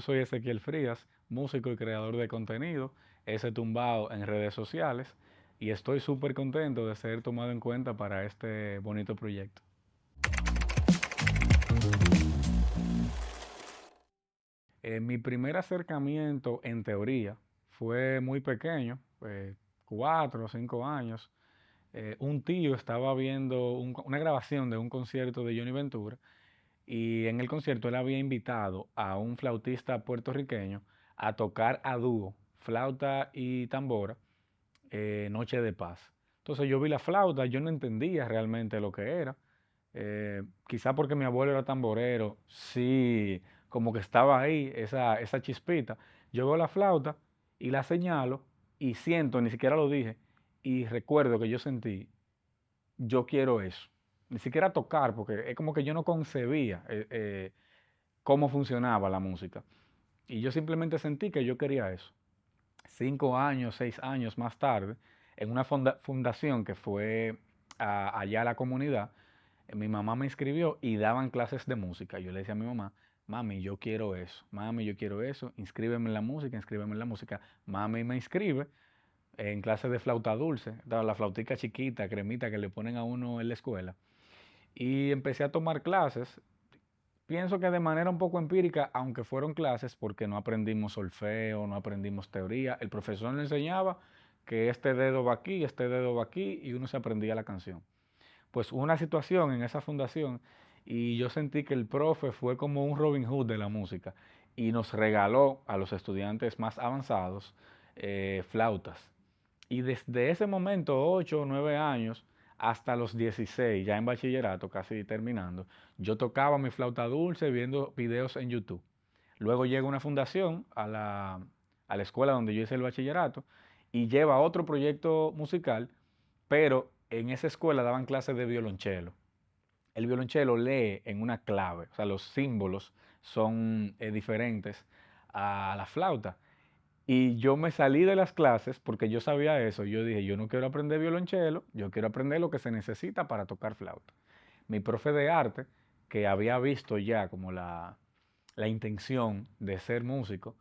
yo soy Ezequiel Frías, músico y creador de contenido, ese tumbado en redes sociales y estoy súper contento de ser tomado en cuenta para este bonito proyecto. Mi primer acercamiento en teoría fue muy pequeño, 4 o 5 años. Un tío estaba viendo una grabación de un concierto de Johnny Ventura y en el concierto él había invitado a un flautista puertorriqueño a tocar a dúo, flauta y tambora, Noche de Paz. Entonces yo vi la flauta, yo no entendía realmente lo que era. Quizá porque mi abuelo era tamborero, sí, como que estaba ahí esa chispita. Yo veo la flauta y la señalo y siento, ni siquiera lo dije, y recuerdo que yo sentí, yo quiero eso. Ni siquiera tocar, porque es como que yo no concebía cómo funcionaba la música. Y yo simplemente sentí que yo quería eso. 5 años, 6 años más tarde, en una fundación que fue allá a la comunidad, mi mamá me inscribió y daban clases de música. Yo le decía a mi mamá, mami, yo quiero eso, mami, yo quiero eso, inscríbeme en la música, inscríbeme en la música. Mami me inscribe en clases de flauta dulce, la flautica chiquita, cremita que le ponen a uno en la escuela. Y empecé a tomar clases. Pienso que de manera un poco empírica, aunque fueron clases, porque no aprendimos solfeo, no aprendimos teoría, el profesor nos enseñaba que este dedo va aquí, este dedo va aquí, y uno se aprendía la canción. Pues hubo una situación en esa fundación y yo sentí que el profe fue como un Robin Hood de la música y nos regaló a los estudiantes más avanzados flautas. Y desde ese momento, 8 o 9 años, hasta los 16, ya en bachillerato, casi terminando, yo tocaba mi flauta dulce viendo videos en YouTube. Luego llega una fundación a la escuela donde yo hice el bachillerato y lleva otro proyecto musical, pero en esa escuela daban clases de violonchelo. El violonchelo lee en una clave, o sea, los símbolos son diferentes a la flauta. Y yo me salí de las clases porque yo sabía eso. Yo dije, yo no quiero aprender violonchelo, yo quiero aprender lo que se necesita para tocar flauta. Mi profe de arte, que había visto ya como la intención de ser músico,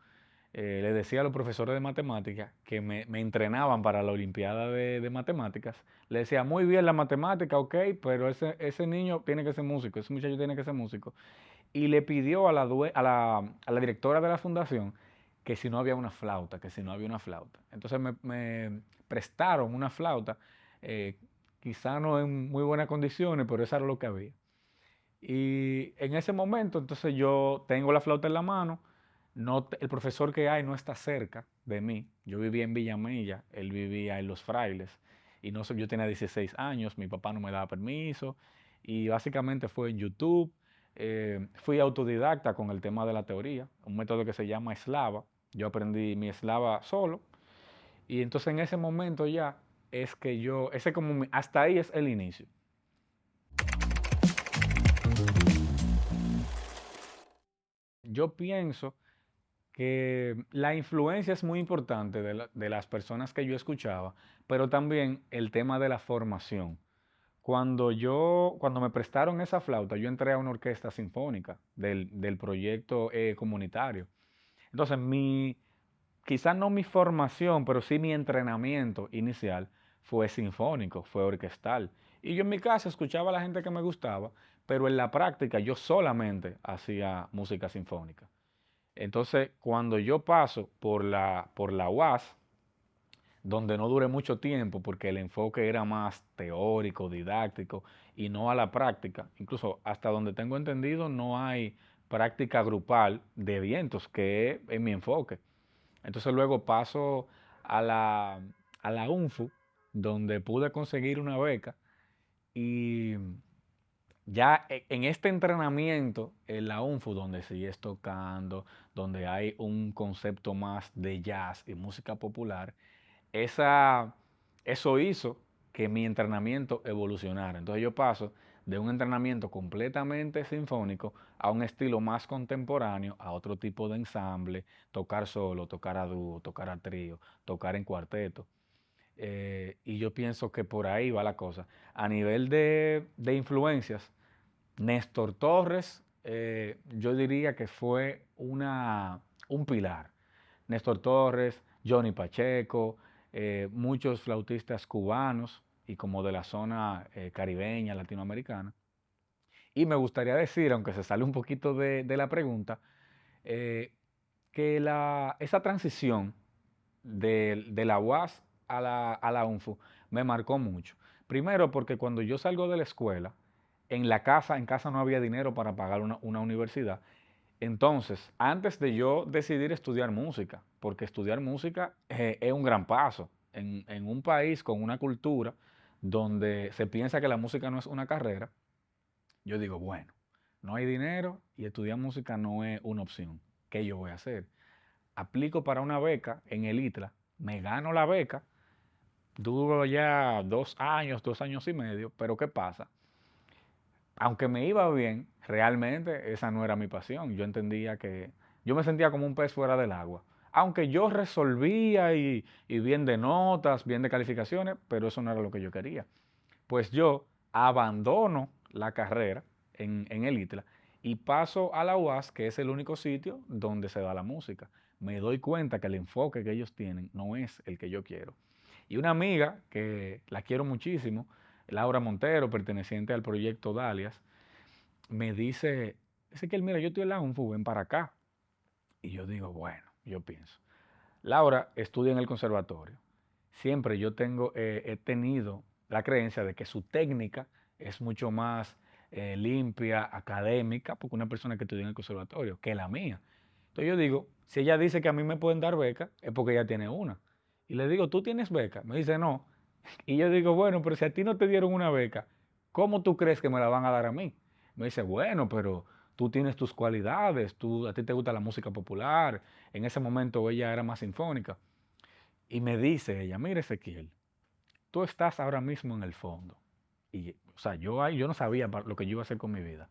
le decía a los profesores de matemáticas que me entrenaban para la Olimpiada de Matemáticas. Le decía, muy bien la matemática, ok, pero ese niño tiene que ser músico, ese muchacho tiene que ser músico. Y le pidió a la directora de la fundación que si no había una flauta, que si no había una flauta. Entonces me prestaron una flauta, eh, quizá no en muy buenas condiciones, pero eso era lo que había. Y en ese momento, entonces yo tengo la flauta en la mano, no, el profesor que hay no está cerca de mí. Yo vivía en Villamella, él vivía en Los Frailes, y no sé, yo tenía 16 años, mi papá no me daba permiso, y básicamente fue en YouTube. Fui autodidacta con el tema de la teoría, un método que se llama eslava. Yo aprendí mi eslava solo, y entonces en ese momento ya es que yo, ese como, hasta ahí es el inicio. Yo pienso que la influencia es muy importante de las personas que yo escuchaba, pero también el tema de la formación. Cuando me prestaron esa flauta, yo entré a una orquesta sinfónica del proyecto comunitario. Entonces, quizás no mi formación, pero sí mi entrenamiento inicial fue sinfónico, fue orquestal. Y yo en mi casa escuchaba a la gente que me gustaba, pero en la práctica yo solamente hacía música sinfónica. Entonces, cuando yo paso por la UAS, donde no duré mucho tiempo porque el enfoque era más teórico, didáctico y no a la práctica, incluso hasta donde tengo entendido no hay práctica grupal de vientos, que es mi enfoque. Entonces luego paso a la UNFU, donde pude conseguir una beca y ya en este entrenamiento en la UNFU, donde sigues tocando, donde hay un concepto más de jazz y música popular, esa, eso hizo que mi entrenamiento evolucionara. Entonces yo paso de un entrenamiento completamente sinfónico a un estilo más contemporáneo, a otro tipo de ensamble, tocar solo, tocar a dúo, tocar a trío, tocar en cuarteto. Y yo pienso que por ahí va la cosa. A nivel de influencias, Néstor Torres, yo diría que fue un pilar. Néstor Torres, Johnny Pacheco, muchos flautistas cubanos y como de la zona caribeña, latinoamericana. Y me gustaría decir, aunque se sale un poquito de la pregunta, eh, que esa transición de la UAS a la UNFU me marcó mucho. Primero porque cuando yo salgo de la escuela, en casa no había dinero para pagar una universidad. Entonces, antes de yo decidir estudiar música, porque estudiar música es un gran paso en un país con una cultura donde se piensa que la música no es una carrera, yo digo, bueno, no hay dinero y estudiar música no es una opción. ¿Qué yo voy a hacer? Aplico para una beca en el ITLA, me gano la beca, duro ya 2 años, 2 años y medio, pero ¿qué pasa? Aunque me iba bien, realmente esa no era mi pasión. Yo entendía que yo me sentía como un pez fuera del agua. Aunque yo resolvía y bien de notas, bien de calificaciones, pero eso no era lo que yo quería. Pues yo abandono la carrera en el ITLA y paso a la UAS, que es el único sitio donde se da la música. Me doy cuenta que el enfoque que ellos tienen no es el que yo quiero. Y una amiga que la quiero muchísimo, Laura Montero, perteneciente al proyecto Dalias, me dice, Ezequiel, mira, yo estoy en la UNFU, ven para acá. Y yo digo, bueno, yo pienso. Laura estudia en el conservatorio. Siempre he tenido la creencia de que su técnica es mucho más limpia, académica, porque una persona que estudia en el conservatorio, que la mía. Entonces yo digo, si ella dice que a mí me pueden dar beca, es porque ella tiene una. Y le digo, ¿tú tienes beca? Me dice, no. Y yo digo, bueno, pero si a ti no te dieron una beca, ¿cómo tú crees que me la van a dar a mí? Me dice, bueno, pero tú tienes tus cualidades, a ti te gusta la música popular. En ese momento ella era más sinfónica. Y me dice ella, mire Ezequiel, tú estás ahora mismo en el fondo. Y, o sea, yo no sabía lo que yo iba a hacer con mi vida.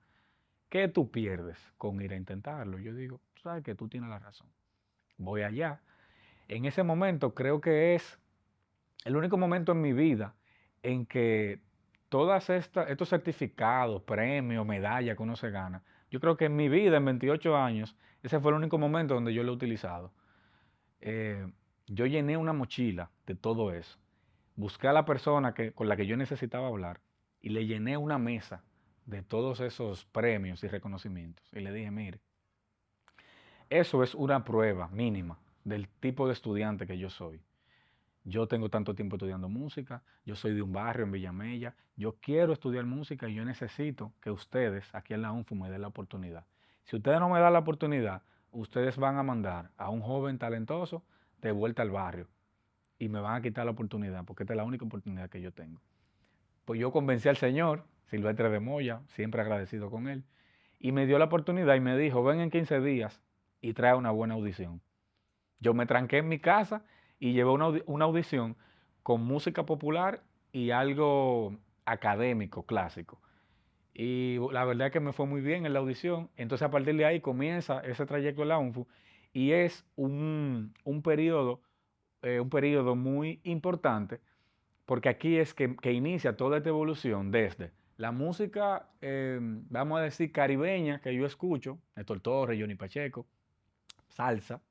¿Qué tú pierdes con ir a intentarlo? Yo digo, tú sabes que tú tienes la razón. Voy allá. En ese momento creo que es el único momento en mi vida en que estos certificados, premios, medallas que uno se gana, yo creo que en mi vida, en 28 años, ese fue el único momento donde yo lo he utilizado. Eh, yo llené una mochila de todo eso. Busqué a la persona con la que yo necesitaba hablar y le llené una mesa de todos esos premios y reconocimientos. Y le dije, mire, eso es una prueba mínima del tipo de estudiante que yo soy. Yo tengo tanto tiempo estudiando música, yo soy de un barrio en Villamella, yo quiero estudiar música y yo necesito que ustedes aquí en la UNFU me den la oportunidad. Si ustedes no me dan la oportunidad, ustedes van a mandar a un joven talentoso de vuelta al barrio y me van a quitar la oportunidad porque esta es la única oportunidad que yo tengo. Pues yo convencí al señor, Silvestre de Moya, siempre agradecido con él, y me dio la oportunidad y me dijo, ven en 15 días y trae una buena audición. Yo me tranqué en mi casa y llevé una audición con música popular y algo académico, clásico. Y la verdad es que me fue muy bien en la audición. Entonces a partir de ahí comienza ese trayecto en la UNFU y es un periodo muy importante porque aquí es que inicia toda esta evolución desde la música, vamos a decir, caribeña que yo escucho, Néstor Torres, Johnny Pacheco, salsa,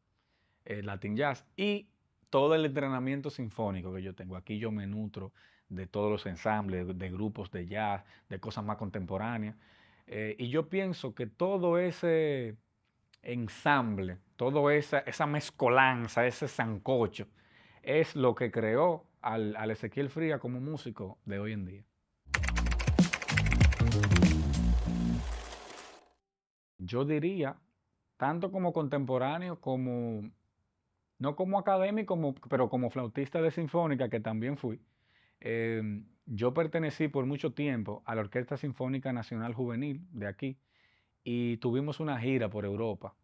Latin Jazz y todo el entrenamiento sinfónico que yo tengo. Aquí yo me nutro de todos los ensambles, de grupos de jazz, de cosas más contemporáneas. Y yo pienso que todo ese ensamble, toda esa mezcolanza, ese sancocho, es lo que creó al Ezequiel Fría como músico de hoy en día. Yo diría, tanto como contemporáneo como no como académico, pero como flautista de sinfónica, que también fui, yo pertenecí por mucho tiempo a la Orquesta Sinfónica Nacional Juvenil de aquí y tuvimos una gira por Europa.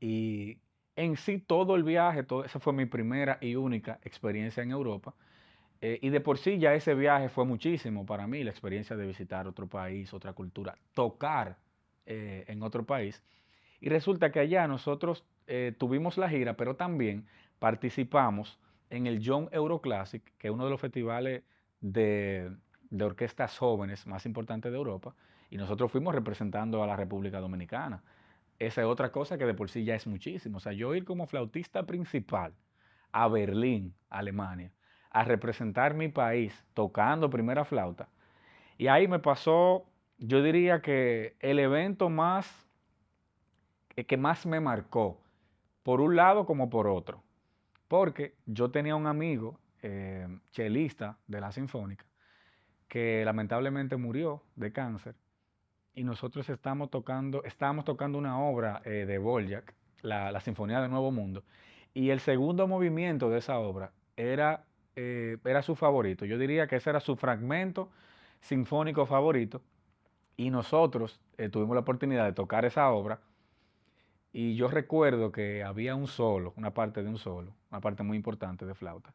Y en sí todo el viaje, esa fue mi primera y única experiencia en Europa. Y de por sí ya ese viaje fue muchísimo para mí, la experiencia de visitar otro país, otra cultura, tocar en otro país. Y resulta que allá nosotros tuvimos la gira, pero también participamos en el Young Euroclassic, que es uno de los festivales de, de orquestas jóvenes más importantes de Europa, y nosotros fuimos representando a la República Dominicana. esa es otra cosa que de por sí ya es muchísimo. O sea, yo ir como flautista principal a Berlín, Alemania, a representar mi país tocando primera flauta. Y ahí me pasó, yo diría que el evento más, que más me marcó, por un lado como por otro. Porque yo tenía un amigo, chelista de la Sinfónica, que lamentablemente murió de cáncer. Y nosotros estábamos tocando una obra de Dvorak, la Sinfonía del Nuevo Mundo. Y el segundo movimiento de esa obra era su favorito. Yo diría que ese era su fragmento sinfónico favorito. Y nosotros tuvimos la oportunidad de tocar esa obra. Y yo recuerdo que había un solo, una parte de un solo, una parte muy importante de flauta,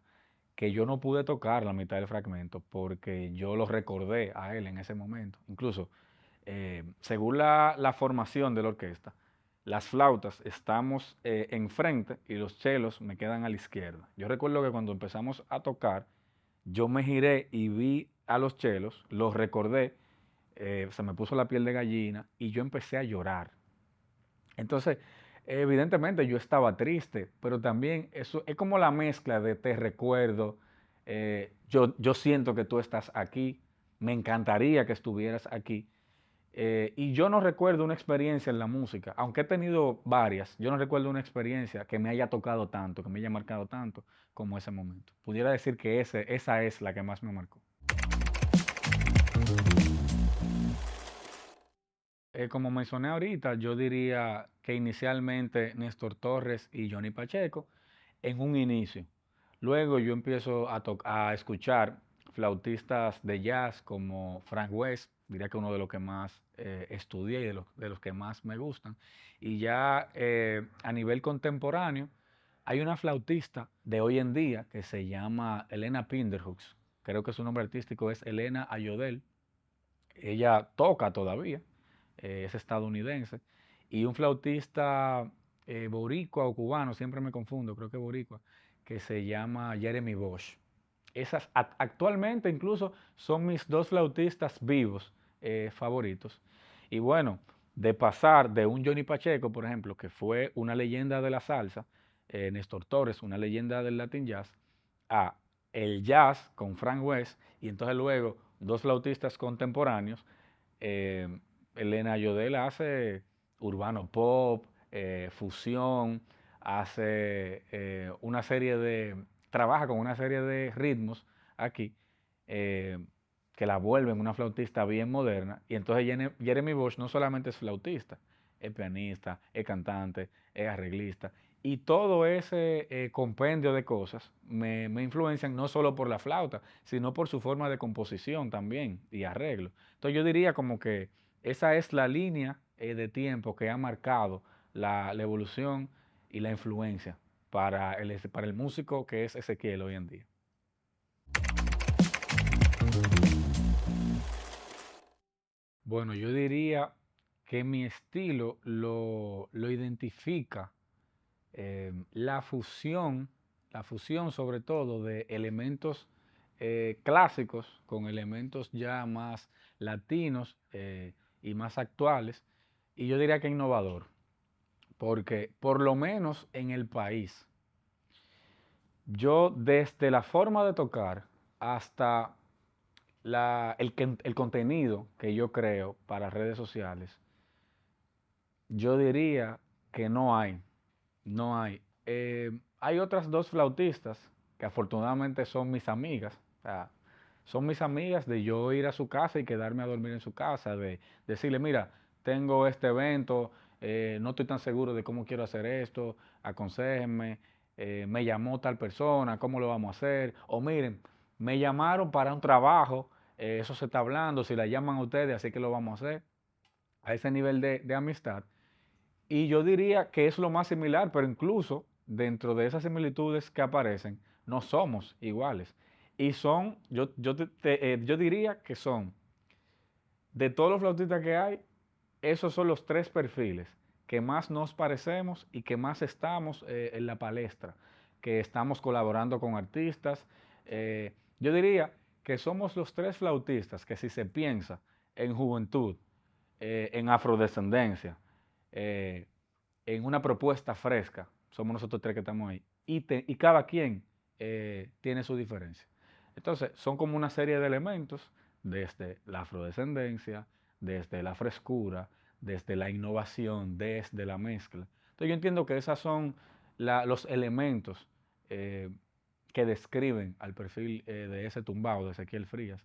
que yo no pude tocar la mitad del fragmento porque yo lo recordé a él en ese momento. Incluso, según la formación de la orquesta, las flautas estamos enfrente y los chelos me quedan a la izquierda. Yo recuerdo que cuando empezamos a tocar, yo me giré y vi a los chelos, los recordé, se me puso la piel de gallina y yo empecé a llorar. Entonces, evidentemente yo estaba triste, pero también eso es como la mezcla de te recuerdo, yo siento que tú estás aquí, me encantaría que estuvieras aquí. Y yo no recuerdo una experiencia en la música, aunque he tenido varias, yo no recuerdo una experiencia que me haya tocado tanto, que me haya marcado tanto como ese momento. Pudiera decir que esa es la que más me marcó. Como mencioné ahorita, yo diría que inicialmente Néstor Torres y Johnny Pacheco en un inicio. Luego yo empiezo a escuchar flautistas de jazz como Frank West, diría que uno de los que más estudié y de los que más me gustan. Y ya a nivel contemporáneo, hay una flautista de hoy en día que se llama Elena Pinderhooks. Creo que su nombre artístico es Elena Ayodel. Ella toca todavía, es estadounidense, y un flautista boricua o cubano, siempre me confundo, creo que boricua, que se llama Jeremy Bosch. Actualmente incluso son mis dos flautistas vivos favoritos. Y bueno, de pasar de un Johnny Pacheco, por ejemplo, que fue una leyenda de la salsa, Néstor Torres, una leyenda del Latin Jazz, a el jazz con Frank West, y entonces luego dos flautistas contemporáneos, eh, Elena Yodel hace urbano pop, fusión, hace trabaja con una serie de ritmos aquí eh, que la vuelven una flautista bien moderna. Y entonces Jeremy Bosch no solamente es flautista, es pianista, es cantante, es arreglista. Y todo ese compendio de cosas me influencian no solo por la flauta, sino por su forma de composición también y arreglo. Entonces yo diría como que esa es la línea de tiempo que ha marcado la evolución y la influencia para el músico que es Ezequiel hoy en día. Bueno, yo diría que mi estilo lo identifica la fusión sobre todo de elementos clásicos con elementos ya más latinos y más actuales, y yo diría que innovador, porque por lo menos en el país, yo desde la forma de tocar hasta el contenido que yo creo para redes sociales, yo diría que no hay. Hay otras dos flautistas que afortunadamente son mis amigas. O sea, son mis amigas de yo ir a su casa y quedarme a dormir en su casa, de decirle, mira, tengo este evento, no estoy tan seguro de cómo quiero hacer esto, aconséjenme, me llamó tal persona, ¿cómo lo vamos a hacer? O miren, me llamaron para un trabajo, eso se está hablando, si la llaman a ustedes, así que lo vamos a hacer. A ese nivel de amistad. Y yo diría que es lo más similar, pero incluso dentro de esas similitudes que aparecen, no somos iguales. Y yo diría que son, de todos los flautistas que hay, esos son los tres perfiles que más nos parecemos y que más estamos en la palestra, que estamos colaborando con artistas. Yo diría que somos los tres flautistas que si se piensa en juventud, en afrodescendencia, eh, en una propuesta fresca. Somos nosotros tres que estamos ahí. Y cada quien tiene su diferencia. Entonces, son como una serie de elementos desde la afrodescendencia, desde la frescura, desde la innovación, desde la mezcla. Entonces, yo entiendo que esos son los elementos eh, que describen al perfil de ese tumbao, de Ezequiel Frías.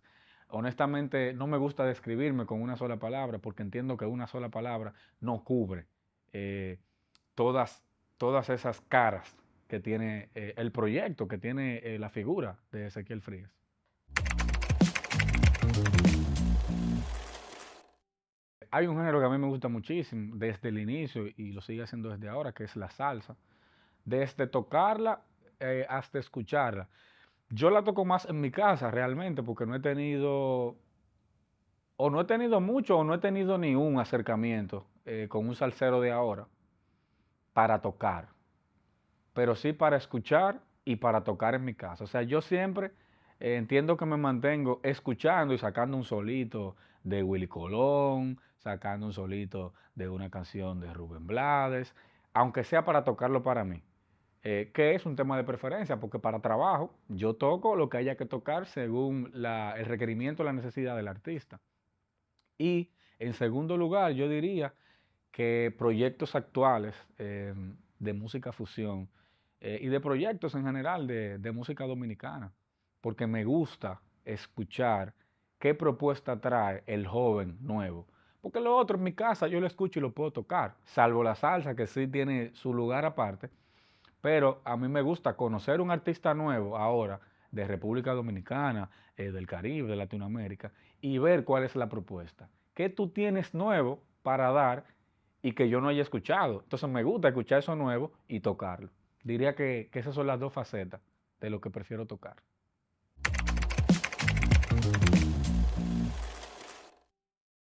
Honestamente, no me gusta describirme con una sola palabra porque entiendo que una sola palabra no cubre eh, todas, todas esas caras que tiene el proyecto, que tiene la figura de Ezequiel Frías. Hay un género que a mí me gusta muchísimo desde el inicio y lo sigue haciendo desde ahora, que es la salsa. Desde tocarla hasta escucharla. Yo la toco más en mi casa realmente porque no he tenido mucho o no he tenido ni un acercamiento con un salsero de ahora para tocar, pero sí para escuchar y para tocar en mi casa. O sea, yo siempre entiendo que me mantengo escuchando y sacando un solito de Willy Colón, sacando un solito de una canción de Rubén Blades, aunque sea para tocarlo para mí, que es un tema de preferencia, porque para trabajo yo toco lo que haya que tocar según el requerimiento, la necesidad del artista. Y en segundo lugar, yo diría que proyectos actuales de música fusión y de proyectos en general de música dominicana, porque me gusta escuchar qué propuesta trae el joven nuevo. Porque lo otro en mi casa yo lo escucho y lo puedo tocar, salvo la salsa que sí tiene su lugar aparte, pero a mí me gusta conocer un artista nuevo ahora de República Dominicana, del Caribe, de Latinoamérica, y ver cuál es la propuesta. ¿Qué tú tienes nuevo para dar y que yo no haya escuchado? Entonces me gusta escuchar eso nuevo y tocarlo. Diría que esas son las dos facetas de lo que prefiero tocar.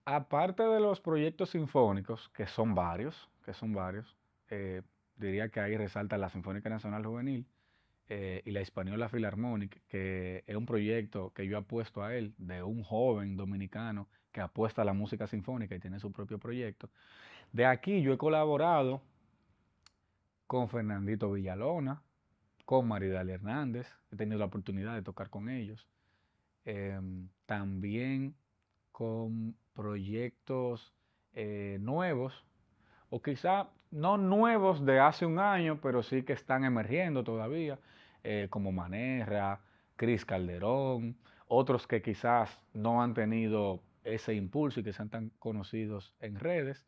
Aparte de los proyectos sinfónicos, que son varios, eh, diría que ahí resalta la Sinfónica Nacional Juvenil, y la Hispaniola Philharmonic, que es un proyecto que yo apuesto a él, de un joven dominicano que apuesta a la música sinfónica y tiene su propio proyecto. De aquí yo he colaborado con Fernandito Villalona, con Maridalia Hernández, he tenido la oportunidad de tocar con ellos. También con proyectos nuevos, o quizá no nuevos de hace un año, pero sí que están emergiendo todavía, como Manerra, Cris Calderón, otros que quizás no han tenido ese impulso y que sean tan conocidos en redes,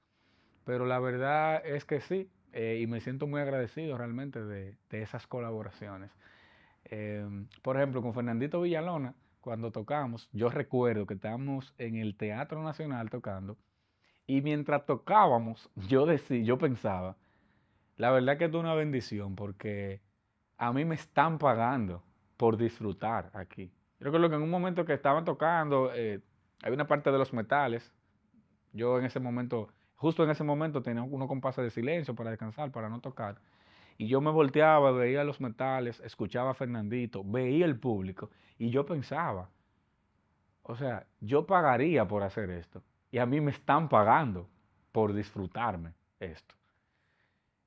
pero la verdad es que sí, y me siento muy agradecido realmente de esas colaboraciones. Por ejemplo, con Fernandito Villalona, cuando tocamos, yo recuerdo que estábamos en el Teatro Nacional tocando, y mientras tocábamos, yo pensaba, la verdad que esto es una bendición porque a mí me están pagando por disfrutar aquí. Yo recuerdo que en un momento que estaban tocando, hay una parte de los metales, yo en ese momento, justo en ese momento tenía unos compases de silencio para descansar, para no tocar, y yo me volteaba, veía los metales, escuchaba a Fernandito, veía el público, y yo pensaba, o sea, yo pagaría por hacer esto. Y a mí me están pagando por disfrutarme esto.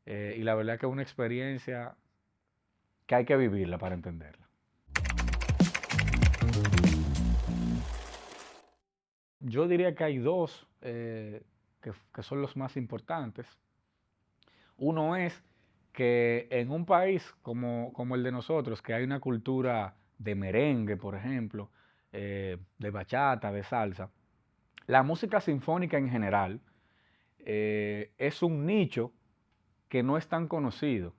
Y la verdad que es una experiencia que hay que vivirla para entenderla. Yo diría que hay dos que son los más importantes. Uno es que en un país como el de nosotros, que hay una cultura de merengue, por ejemplo, de bachata, de salsa, la música sinfónica en general es un nicho que no es tan conocido,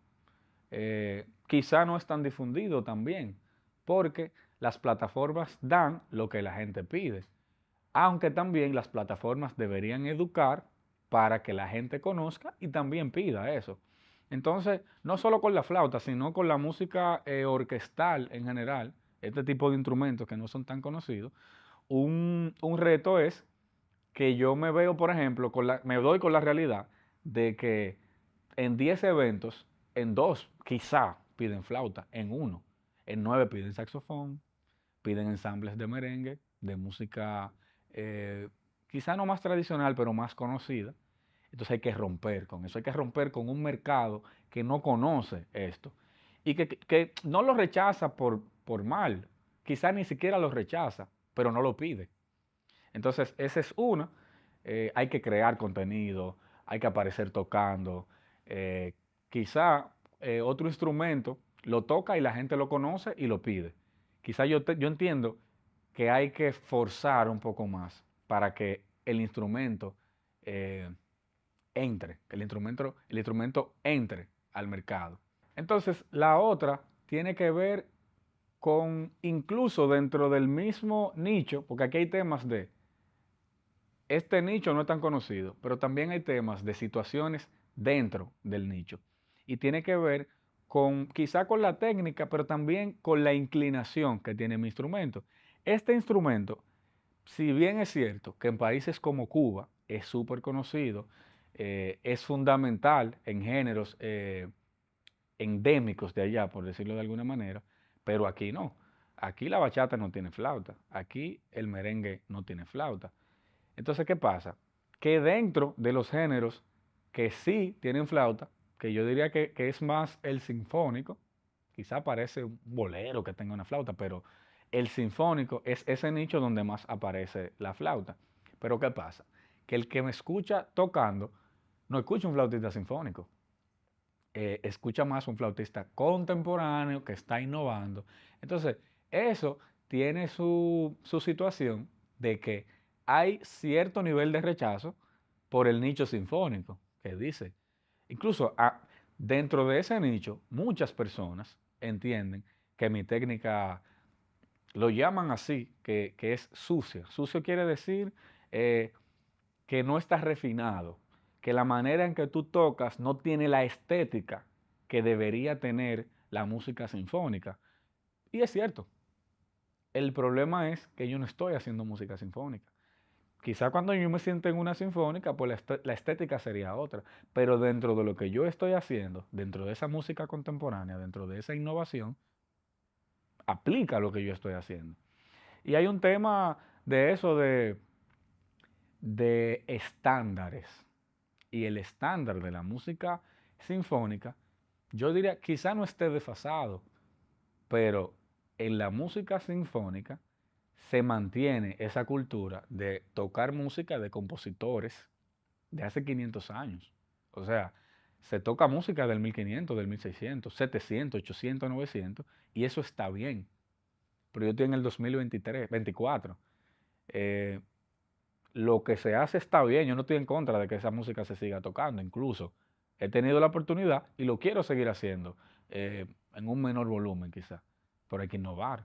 quizá no es tan difundido también, porque las plataformas dan lo que la gente pide, aunque también las plataformas deberían educar para que la gente conozca y también pida eso. Entonces, no solo con la flauta, sino con la música orquestal en general, este tipo de instrumentos que no son tan conocidos, un reto es que yo me veo, por ejemplo, me doy con la realidad de que en 10 eventos, en 2 quizá piden flauta, en uno, en 9 piden saxofón, piden ensambles de merengue, de música quizá no más tradicional, pero más conocida. Entonces hay que romper con eso, hay que romper con un mercado que no conoce esto y que no lo rechaza por mal, quizás ni siquiera lo rechaza, pero no lo pide. Entonces, esa es una. Hay que crear contenido, hay que aparecer tocando. eh, Quizá otro instrumento lo toca y la gente lo conoce y lo pide. Quizá yo entiendo que hay que forzar un poco más para que el instrumento eh, entre, que el instrumento entre al mercado. Entonces, la otra tiene que ver con incluso dentro del mismo nicho, porque aquí hay temas de este nicho no es tan conocido, pero también hay temas de situaciones dentro del nicho. Y tiene que ver con quizá con la técnica, pero también con la inclinación que tiene mi instrumento. Este instrumento, si bien es cierto que en países como Cuba es súper conocido, es fundamental en géneros endémicos de allá, por decirlo de alguna manera, pero aquí no. Aquí la bachata no tiene flauta, aquí el merengue no tiene flauta. Entonces, ¿qué pasa? Que dentro de los géneros que sí tienen flauta, que yo diría que es más el sinfónico, quizá parece un bolero que tenga una flauta, pero el sinfónico es ese nicho donde más aparece la flauta. Pero ¿qué pasa? Que el que me escucha tocando no escucha un flautista sinfónico, escucha más un flautista contemporáneo que está innovando. Entonces, eso tiene su situación de que hay cierto nivel de rechazo por el nicho sinfónico, que dice. Incluso dentro de ese nicho, muchas personas entienden que mi técnica lo llaman así, que es sucio. Sucio quiere decir eh, que no está refinado, que la manera en que tú tocas no tiene la estética que debería tener la música sinfónica. Y es cierto, el problema es que yo no estoy haciendo música sinfónica. Quizá cuando yo me siento en una sinfónica, pues la estética sería otra, pero dentro de lo que yo estoy haciendo, dentro de esa música contemporánea, dentro de esa innovación, aplica lo que yo estoy haciendo. Y hay un tema de eso de estándares. Y el estándar de la música sinfónica, yo diría, quizá no esté desfasado, pero en la música sinfónica se mantiene esa cultura de tocar música de compositores de hace 500 años. O sea, se toca música del 1500, del 1600, 700, 800, 900, y eso está bien. Pero yo estoy en el 2023, 24. Eh, lo que se hace está bien, yo no estoy en contra de que esa música se siga tocando, incluso he tenido la oportunidad y lo quiero seguir haciendo, en un menor volumen quizá, pero hay que innovar.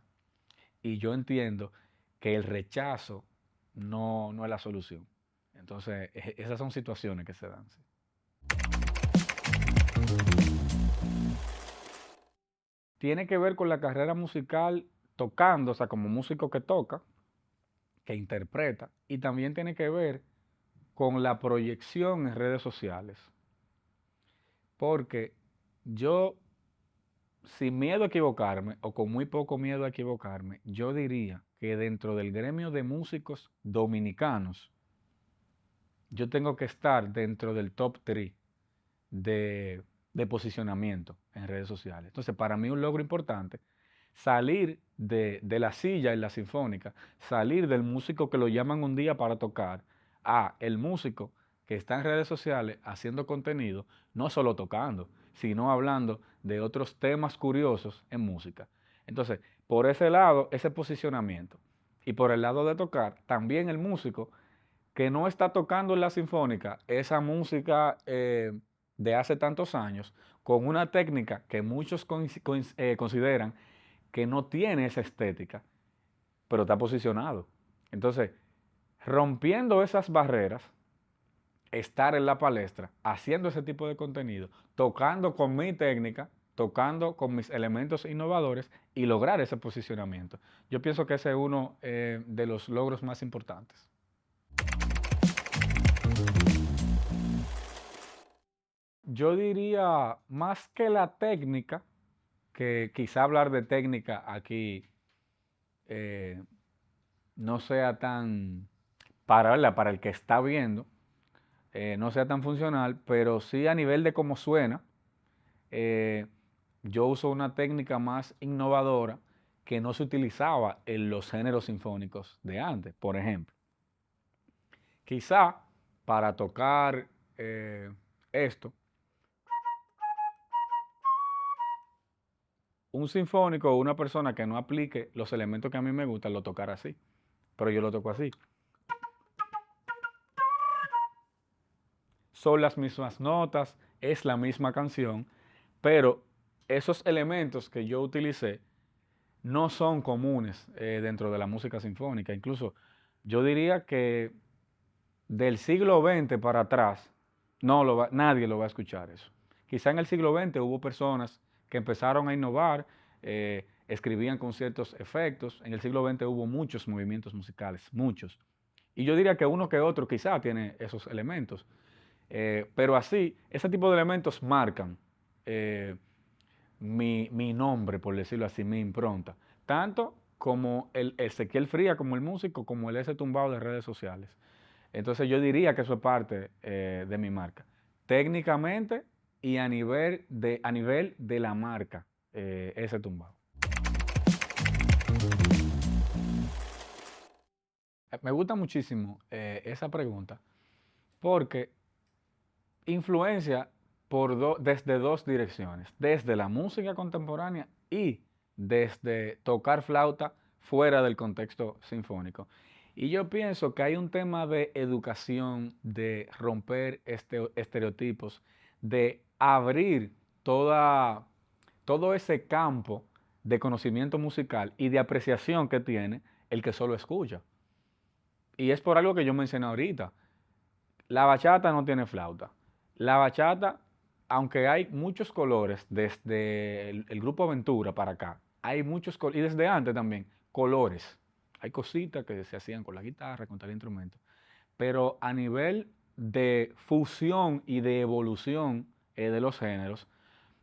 Y yo entiendo que el rechazo no es la solución. Entonces, esas son situaciones que se dan. Sí. Tiene que ver con la carrera musical tocando, o sea, como músico que toca, que interpreta, y también tiene que ver con la proyección en redes sociales. Porque yo, sin miedo a equivocarme, o con muy poco miedo a equivocarme, yo diría que dentro del gremio de músicos dominicanos, yo tengo que estar dentro del top 3 de, de posicionamiento en redes sociales. Entonces, para mí un logro importante, salir de la silla en la sinfónica, salir del músico que lo llaman un día para tocar, a el músico que está en redes sociales haciendo contenido, no solo tocando, sino hablando de otros temas curiosos en música. Entonces, por ese lado, ese posicionamiento. Y por el lado de tocar, también el músico que no está tocando en la sinfónica esa música de hace tantos años, con una técnica que muchos consideran que no tiene esa estética, pero está posicionado. Entonces, rompiendo esas barreras, estar en la palestra, haciendo ese tipo de contenido, tocando con mi técnica, tocando con mis elementos innovadores y lograr ese posicionamiento. Yo pienso que ese es uno de los logros más importantes. Yo diría más que la técnica, que quizá hablar de técnica aquí eh, no sea tan para el que está viendo, no sea tan funcional, pero sí a nivel de cómo suena, eh, yo uso una técnica más innovadora que no se utilizaba en los géneros sinfónicos de antes. Por ejemplo, quizá para tocar esto, un sinfónico o una persona que no aplique los elementos que a mí me gustan lo tocará así, pero yo lo toco así. Son las mismas notas, es la misma canción, pero esos elementos que yo utilicé no son comunes dentro de la música sinfónica. Incluso yo diría que del siglo XX para atrás, nadie lo va a escuchar eso. Quizá en el siglo XX hubo personas que empezaron a innovar, escribían con ciertos efectos. En el siglo XX hubo muchos movimientos musicales, muchos. Y yo diría que uno que otro quizá tiene esos elementos. Pero así, ese tipo de elementos marcan eh, mi nombre, por decirlo así, mi impronta. Tanto como el Ezequiel Fría, como el músico, como el ese tumbado de redes sociales. Entonces yo diría que eso es parte de mi marca. Técnicamente y a nivel de la marca, ese tumbado. Me gusta muchísimo esa pregunta porque influencia desde dos direcciones, desde la música contemporánea y desde tocar flauta fuera del contexto sinfónico. Y yo pienso que hay un tema de educación, de romper estereotipos, de abrir todo ese campo de conocimiento musical y de apreciación que tiene el que solo escucha. Y es por algo que yo mencioné ahorita. La bachata no tiene flauta. La bachata, aunque hay muchos colores desde el grupo Aventura para acá, hay muchos colores, y desde antes también, colores. Hay cositas que se hacían con la guitarra, con tal instrumento. Pero a nivel de fusión y de evolución de los géneros,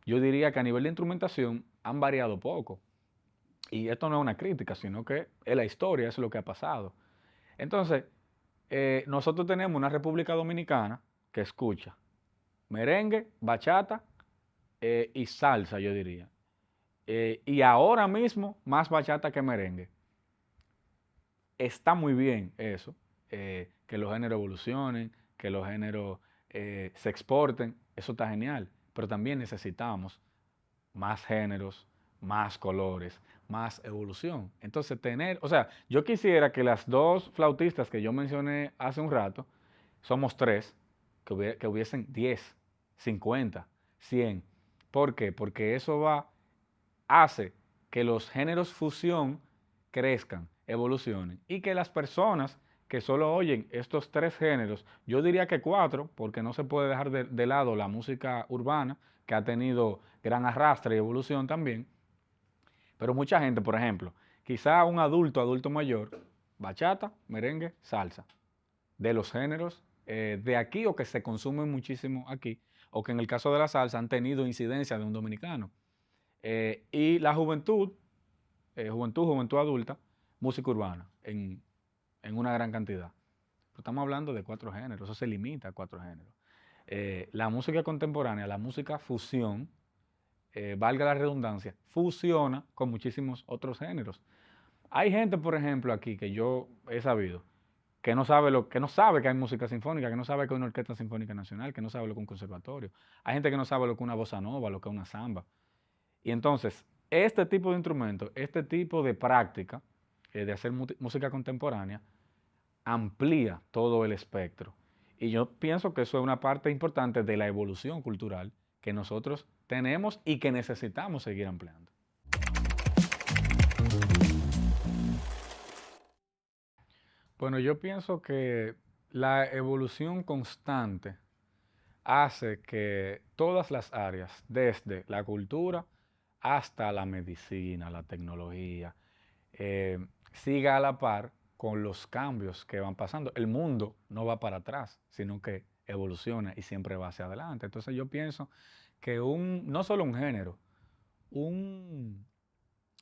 yo diría que a nivel de instrumentación han variado poco. Y esto no es una crítica, sino que es la historia, es lo que ha pasado. Entonces, nosotros tenemos una República Dominicana que escucha merengue, bachata y salsa, yo diría. Y ahora mismo más bachata que merengue. Está muy bien eso, que los géneros evolucionen, que los géneros se exporten, eso está genial, pero también necesitamos más géneros, más colores, más evolución. Entonces, o sea, yo quisiera que las dos flautistas que yo mencioné hace un rato, somos tres, que hubiesen 10, 50, 100. ¿Por qué? Porque hace que los géneros fusión crezcan, evolucionen y que las personas que solo oyen estos tres géneros, yo diría que cuatro, porque no se puede dejar de lado la música urbana, que ha tenido gran arrastre y evolución también, pero mucha gente, por ejemplo, quizá un adulto mayor, bachata, merengue, salsa, de los géneros de aquí o que se consumen muchísimo aquí, o que en el caso de la salsa han tenido incidencia de un dominicano. Y la juventud adulta, música urbana, en una gran cantidad. Pero estamos hablando de cuatro géneros, eso se limita a cuatro géneros. La música contemporánea, la música fusión, valga la redundancia, fusiona con muchísimos otros géneros. Hay gente, por ejemplo, aquí que yo he sabido, que no sabe que hay música sinfónica, que no sabe que hay una orquesta sinfónica nacional, que no sabe lo que es un conservatorio. Hay gente que no sabe lo que es una bossa nova, lo que es una samba. Y entonces, este tipo de instrumentos, este tipo de práctica de hacer música contemporánea, amplía todo el espectro. Y yo pienso que eso es una parte importante de la evolución cultural que nosotros tenemos y que necesitamos seguir ampliando. Bueno, yo pienso que la evolución constante hace que todas las áreas, desde la cultura hasta la medicina, la tecnología, siga a la par con los cambios que van pasando. El mundo no va para atrás, sino que evoluciona y siempre va hacia adelante. Entonces yo pienso que no solo un género, un,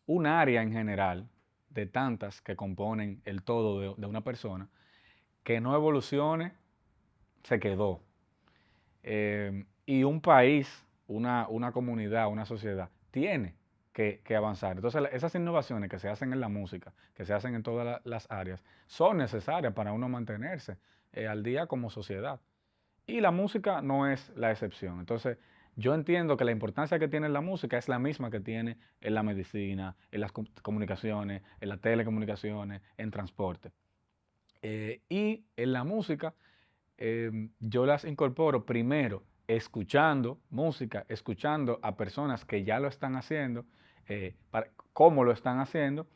un área en general de tantas que componen el todo de una persona, que no evolucione se quedó. Y un país, una comunidad, una sociedad, tiene que avanzar. Entonces, esas innovaciones que se hacen en la música, que se hacen en todas las áreas, son necesarias para uno mantenerse al día como sociedad. Y la música no es la excepción. Entonces, yo entiendo que la importancia que tiene la música es la misma que tiene en la medicina, en las comunicaciones, en las telecomunicaciones, en transporte. Y en la música, yo las incorporo primero escuchando música, escuchando a personas que ya lo están haciendo, cómo lo están haciendo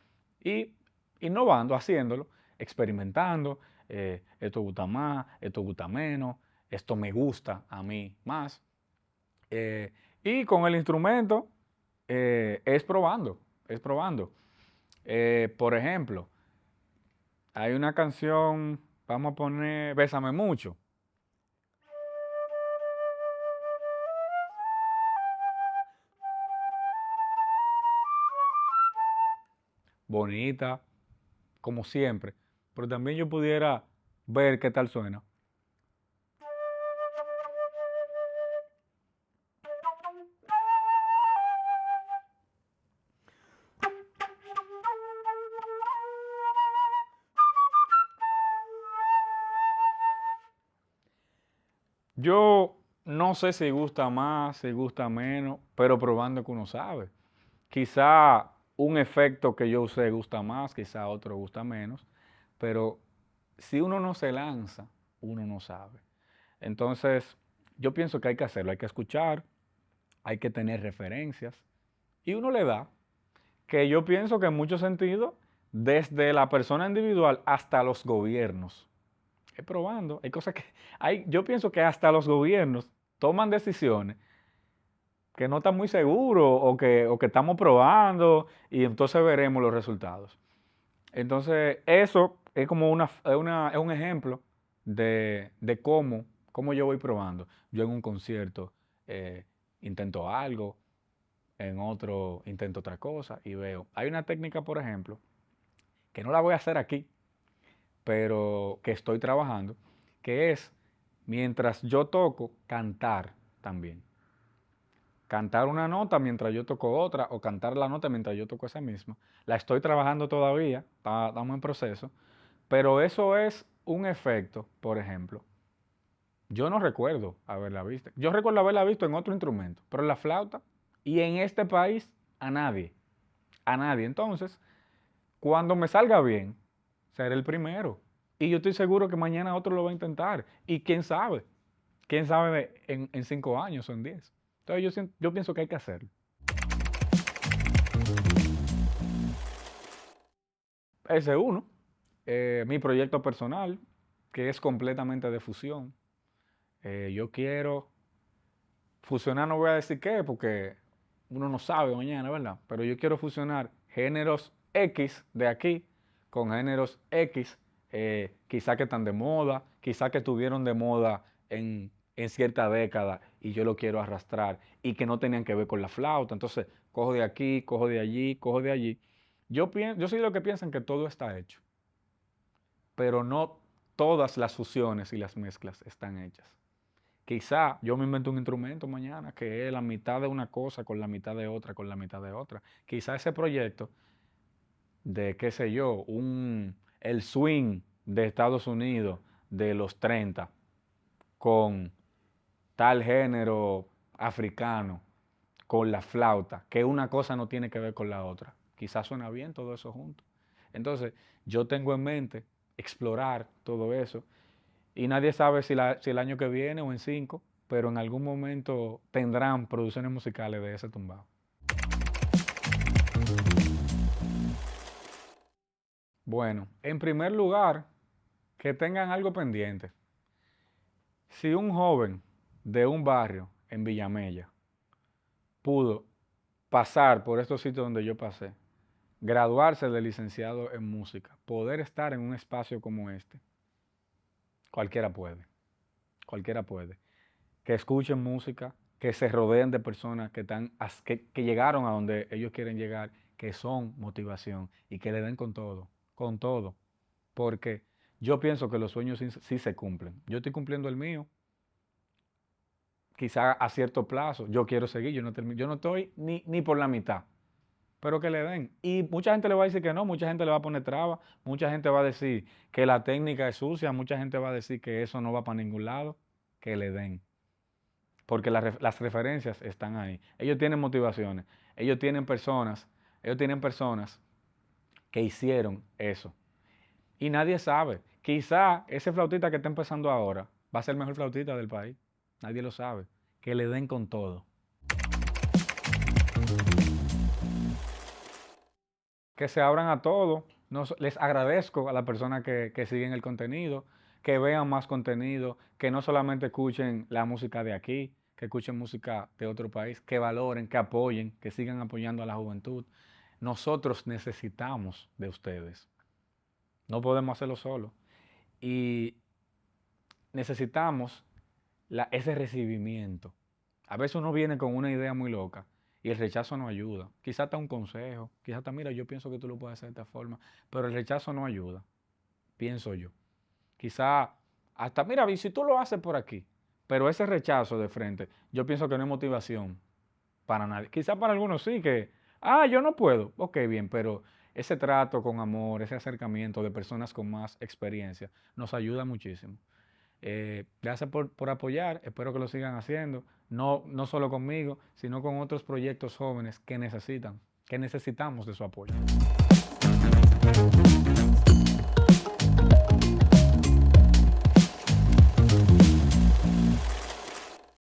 y innovando, haciéndolo, experimentando. Esto gusta más, esto gusta menos, esto me gusta a mí más. eh, y con el instrumento es probando, es probando. Por ejemplo, hay una canción, vamos a poner Bésame mucho. Bonita, como siempre, pero también yo pudiera ver qué tal suena. Yo no sé si gusta más, si gusta menos, pero probando que uno sabe. Quizá un efecto que yo usé gusta más, quizá otro gusta menos, pero si uno no se lanza, uno no sabe. Entonces, yo pienso que hay que hacerlo, hay que escuchar, hay que tener referencias y uno le da, que yo pienso que en muchos sentidos, desde la persona individual hasta los gobiernos, es probando, hay cosas que, yo pienso que hasta los gobiernos toman decisiones que no están muy seguros o que estamos probando y entonces veremos los resultados. Entonces, eso es como es un ejemplo de cómo yo voy probando. Yo en un concierto eh, intento algo, en otro intento otra cosa y veo. Hay una técnica, por ejemplo, que no la voy a hacer aquí, pero que estoy trabajando, que es mientras yo toco, cantar también. Cantar una nota mientras yo toco otra o cantar la nota mientras yo toco esa misma. La estoy trabajando todavía, estamos en proceso, pero eso es un efecto, por ejemplo. Yo no recuerdo haberla visto. Yo recuerdo haberla visto en otro instrumento, pero en la flauta y en este país a nadie. A nadie. Entonces, cuando me salga bien, seré el primero. Y yo estoy seguro que mañana otro lo va a intentar. Y quién sabe en 5 años o en 10. Entonces yo pienso que hay que hacerlo. Ese es uno. Mi proyecto personal, que es completamente de fusión. Yo quiero fusionar, no voy a decir qué, porque uno no sabe mañana, ¿verdad? Pero yo quiero fusionar géneros X de aquí con géneros X, quizá que están de moda, quizá que estuvieron de moda en cierta década y yo lo quiero arrastrar y que no tenían que ver con la flauta. Entonces, cojo de aquí, cojo de allí, cojo de allí. Yo soy de los que piensan que todo está hecho, pero no todas las fusiones y las mezclas están hechas. Quizá yo me invento un instrumento mañana que es la mitad de una cosa con la mitad de otra, con la mitad de otra. Quizá ese proyecto de, qué sé yo, el swing de Estados Unidos de los 30 con tal género africano, con la flauta, que una cosa no tiene que ver con la otra. Quizás suena bien todo eso junto. Entonces, yo tengo en mente explorar todo eso y nadie sabe si el año que viene o en 5, pero en algún momento tendrán producciones musicales de ese tumbado. Bueno, en primer lugar, que tengan algo pendiente. Si un joven de un barrio en Villamella pudo pasar por estos sitios donde yo pasé, graduarse de licenciado en música, poder estar en un espacio como este, cualquiera puede, cualquiera puede. Que escuchen música, que se rodeen de personas que llegaron a donde ellos quieren llegar, que son motivación y que le den con todo, porque Yo pienso que los sueños sí se cumplen. Yo estoy cumpliendo el mío, quizá a cierto plazo. Yo quiero seguir, yo no estoy ni por la mitad, pero que le den. Y mucha gente le va a decir que no, mucha gente le va a poner trabas, mucha gente va a decir que la técnica es sucia, mucha gente va a decir que eso no va para ningún lado, que le den. Porque las referencias están ahí. Ellos tienen motivaciones, ellos tienen personas que hicieron eso. Y nadie sabe. Quizá ese flautista que está empezando ahora va a ser el mejor flautista del país. Nadie lo sabe. Que le den con todo. Que se abran a todo. Les agradezco a las personas que siguen el contenido, que vean más contenido, que no solamente escuchen la música de aquí, que escuchen música de otro país, que valoren, que apoyen, que sigan apoyando a la juventud. Nosotros necesitamos de ustedes. No podemos hacerlo solo. Y necesitamos ese recibimiento. A veces uno viene con una idea muy loca y el rechazo no ayuda. Quizás hasta un consejo, quizás hasta, mira, yo pienso que tú lo puedes hacer de esta forma, pero el rechazo no ayuda, pienso yo. Quizás hasta, mira, si tú lo haces por aquí, pero ese rechazo de frente, yo pienso que no es motivación para nadie. Quizás para algunos sí, que, yo no puedo. Ok, bien, pero ese trato con amor, ese acercamiento de personas con más experiencia, nos ayuda muchísimo. Gracias por apoyar, espero que lo sigan haciendo, no solo conmigo, sino con otros proyectos jóvenes que necesitamos de su apoyo.